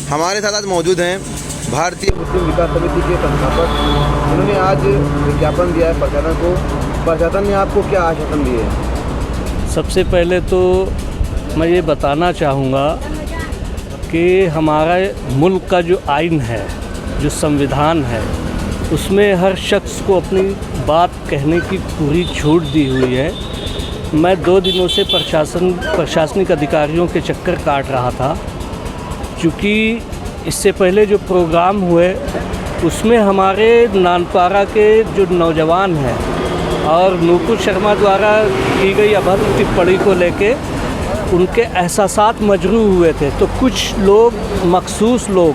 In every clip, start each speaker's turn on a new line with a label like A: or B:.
A: हमारे साथ आज मौजूद हैं भारतीय मुस्लिम विकास समिति के संस्थापक। उन्होंने आज विज्ञापन दिया है प्रशासन को। प्रशासन ने आपको क्या आश्वासन दिए हैं?
B: सबसे पहले तो मैं ये बताना चाहूँगा कि हमारे मुल्क का जो आइन है, जो संविधान है, उसमें हर शख्स को अपनी बात कहने की पूरी छूट दी हुई है। मैं 2 दिनों से प्रशासनिक अधिकारियों के चक्कर काट रहा था, क्योंकि इससे पहले जो प्रोग्राम हुए उसमें हमारे नानपारा के जो नौजवान हैं और नूपुर शर्मा द्वारा की गई अभद्र टिप्पणी को लेके उनके एहसासात मजरूह हुए थे। तो कुछ लोग, मखसूस लोग,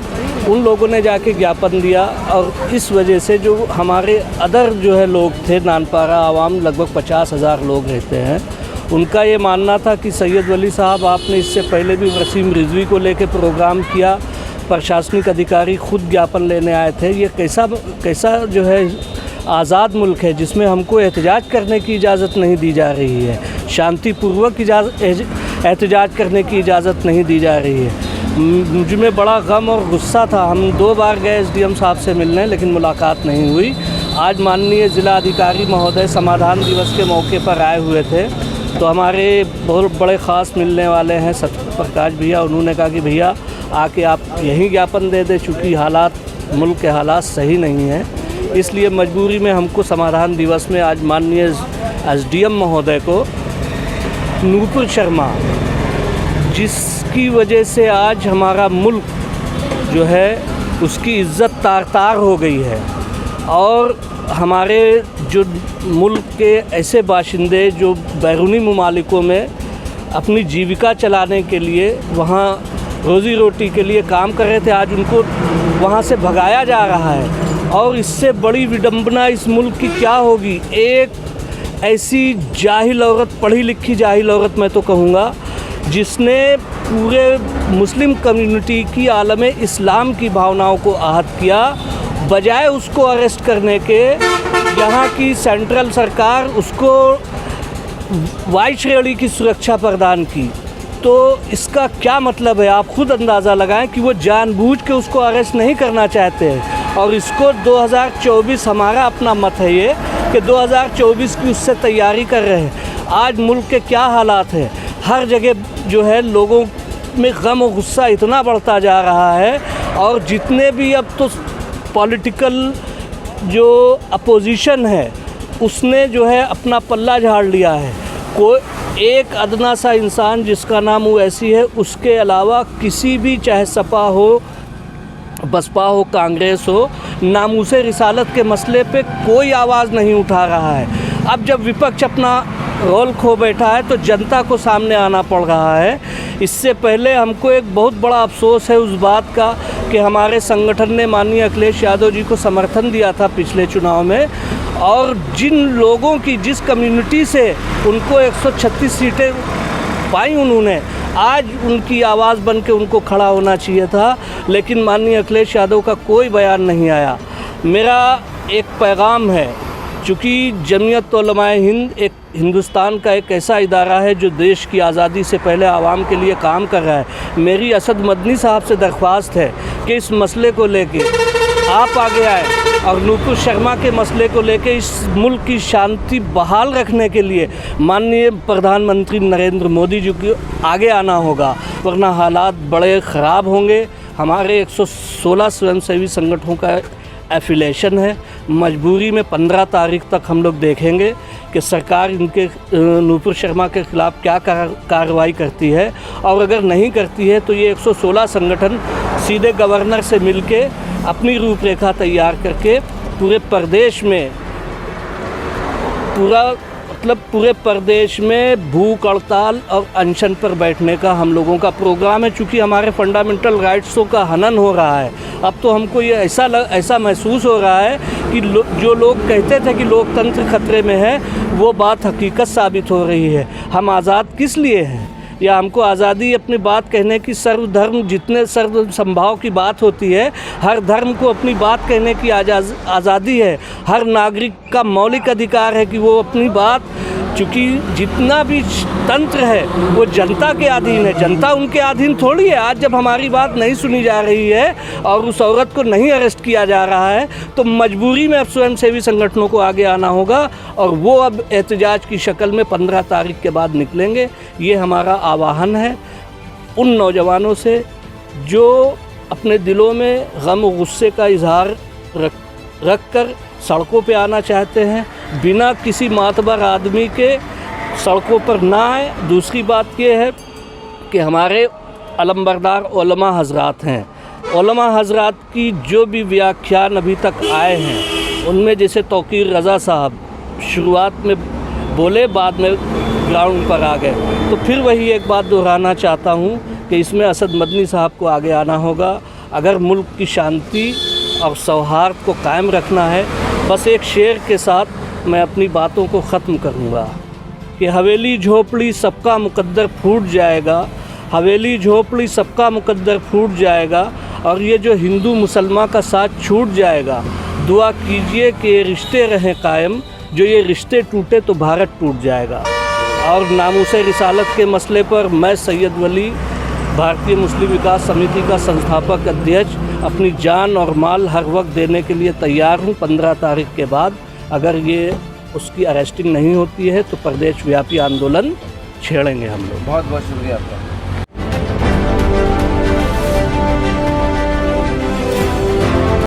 B: उन लोगों ने जाके ज्ञापन दिया और इस वजह से जो हमारे अदर जो है लोग थे, नानपारा आवाम लगभग 50,000 लोग रहते हैं, उनका ये मानना था कि सैयद वली साहब, आपने इससे पहले भी वसीम रिजवी को लेके प्रोग्राम किया, प्रशासनिक अधिकारी खुद ज्ञापन लेने आए थे। ये कैसा जो है आज़ाद मुल्क है जिसमें हमको एहतजाज करने की इजाज़त नहीं दी जा रही है, शांतिपूर्वक एहतजाज करने की इजाज़त नहीं दी जा रही है। मुझ में बड़ा गम और गुस्सा था। हम 2 बार गए एसडीएम साहब से मिलने, लेकिन मुलाकात नहीं हुई। आज माननीय ज़िला अधिकारी महोदय समाधान दिवस के मौके पर आए हुए थे, तो हमारे बहुत बड़े ख़ास मिलने वाले हैं सत्यप्रकाश भैया। उन्होंने कहा कि भैया आके आप यहीं ज्ञापन दे दें, चूँकि मुल्क के हालात सही नहीं हैं, इसलिए मजबूरी में हमको समाधान दिवस में आज माननीय एसडीएम महोदय को नूपुर शर्मा, जिसकी वजह से आज हमारा मुल्क जो है उसकी इज़्ज़त तार-तार हो गई है, और हमारे जो मुल्क के ऐसे बाशिंदे जो बैरूनी ममालिकों में अपनी जीविका चलाने के लिए, वहाँ रोज़ी रोटी के लिए काम कर रहे थे, आज उनको वहाँ से भगाया जा रहा है। और इससे बड़ी विडंबना इस मुल्क की क्या होगी? एक ऐसी जाहिल औरत, पढ़ी लिखी जाहिल औरत मैं तो कहूँगा, जिसने पूरे मुस्लिम कम्युनिटी की आलम इस्लाम की भावनाओं को आहत किया, बजाय उसको अरेस्ट करने के यहाँ की सेंट्रल सरकार उसको वायु श्रेणी की सुरक्षा प्रदान की। तो इसका क्या मतलब है? आप खुद अंदाज़ा लगाएं कि वो जानबूझ के उसको अरेस्ट नहीं करना चाहते हैं। और इसको 2024, हमारा अपना मत है ये कि 2024 की उससे तैयारी कर रहे हैं। आज मुल्क के क्या हालात हैं, हर जगह जो है लोगों में गम और गुस्सा इतना बढ़ता जा रहा है, और जितने भी अब तो पॉलिटिकल जो अपोजिशन है उसने जो है अपना पल्ला झाड़ लिया है। कोई एक अदना सा इंसान जिसका नाम ओवैसी है, उसके अलावा किसी भी, चाहे सपा हो, बसपा हो, कांग्रेस हो, नामूसे रिसालत के मसले पे कोई आवाज़ नहीं उठा रहा है। अब जब विपक्ष अपना रोल खो बैठा है तो जनता को सामने आना पड़ रहा है। इससे पहले हमको एक बहुत बड़ा अफसोस है उस बात का कि हमारे संगठन ने माननीय अखिलेश यादव जी को समर्थन दिया था पिछले चुनाव में, और जिन लोगों की, जिस कम्युनिटी से उनको 136 सीटें पाई उन्होंने, आज उनकी आवाज़ बन के उनको खड़ा होना चाहिए था, लेकिन माननीय अखिलेश यादव का कोई बयान नहीं आया। मेरा एक पैगाम है, चूँकि जमीयत उलमाए हिंद एक हिंदुस्तान का एक ऐसा इदारा है जो देश की आज़ादी से पहले आवाम के लिए काम कर रहा है। मेरी असद मदनी साहब से दरख्वास्त है कि इस मसले को लेके आप आगे आए और नूपुर शर्मा के मसले को लेके इस मुल्क की शांति बहाल रखने के लिए माननीय प्रधानमंत्री नरेंद्र मोदी जी को आगे आना होगा, वरना हालात बड़े ख़राब होंगे। हमारे 116 स्वयंसेवी संगठनों का एफिलेशन है। मजबूरी में 15 तारीख तक हम लोग देखेंगे कि सरकार इनके नूपुर शर्मा के ख़िलाफ़ क्या कार्रवाई करती है, और अगर नहीं करती है तो ये 116 संगठन सीधे गवर्नर से मिलके अपनी रूपरेखा तैयार करके पूरे प्रदेश में भूख हड़ताल और अनशन पर बैठने का हम लोगों का प्रोग्राम है। चूँकि हमारे फंडामेंटल राइट्सों का हनन हो रहा है, अब तो हमको ये ऐसा महसूस हो रहा है कि जो लोग कहते थे कि लोकतंत्र खतरे में है, वो बात हकीकत साबित हो रही है। हम आज़ाद किस लिए हैं? या हमको आज़ादी अपनी बात कहने की, सर्वधर्म, जितने सर्व संभाव की बात होती है, हर धर्म को अपनी बात कहने की आज़ादी है। हर नागरिक का मौलिक अधिकार है कि वो अपनी बात क्योंकि जितना भी तंत्र है वो जनता के अधीन है, जनता उनके अधीन थोड़ी है। आज जब हमारी बात नहीं सुनी जा रही है और उस औरत को नहीं अरेस्ट किया जा रहा है तो मजबूरी में अब स्वयंसेवी संगठनों को आगे आना होगा और वो अब एहतजाज की शक्ल में 15 तारीख के बाद निकलेंगे। ये हमारा आह्वान है उन नौजवानों से जो अपने दिलों में गम और गुस्से का इजहार रख कर सड़कों पे आना चाहते हैं, बिना किसी मातबर आदमी के सड़कों पर ना आए। दूसरी बात ये है कि हमारे अलमबरदार उलमा हजरात हैं, उलमा हजरात की जो भी व्याख्यान अभी तक आए हैं उनमें जैसे तौकीर रज़ा साहब शुरुआत में बोले, बाद में ग्राउंड पर आ गए, तो फिर वही एक बात दोहराना चाहता हूँ कि इसमें असद मदनी साहब को आगे आना होगा। अगर मुल्क की शांति और सौहार्द को कायम रखना है, बस एक शेर के साथ मैं अपनी बातों को ख़त्म करूँगा कि हवेली झोपड़ी सबका मुकद्दर फूट जाएगा, हवेली झोपड़ी सबका मुकद्दर फूट जाएगा और ये जो हिंदू मुसलमान का साथ छूट जाएगा। दुआ कीजिए कि ये रिश्ते रहें कायम, जो ये रिश्ते टूटे तो भारत टूट जाएगा। और नामूस रिसालत के मसले पर मैं सैयद वली, भारतीय मुस्लिम विकास समिति का संस्थापक अध्यक्ष, अपनी जान और माल हर वक्त देने के लिए तैयार हूँ। 15 तारीख के बाद अगर ये उसकी अरेस्टिंग नहीं होती है तो प्रदेश व्यापी आंदोलन छेड़ेंगे हम लोग।
A: बहुत बहुत शुक्रिया आपका।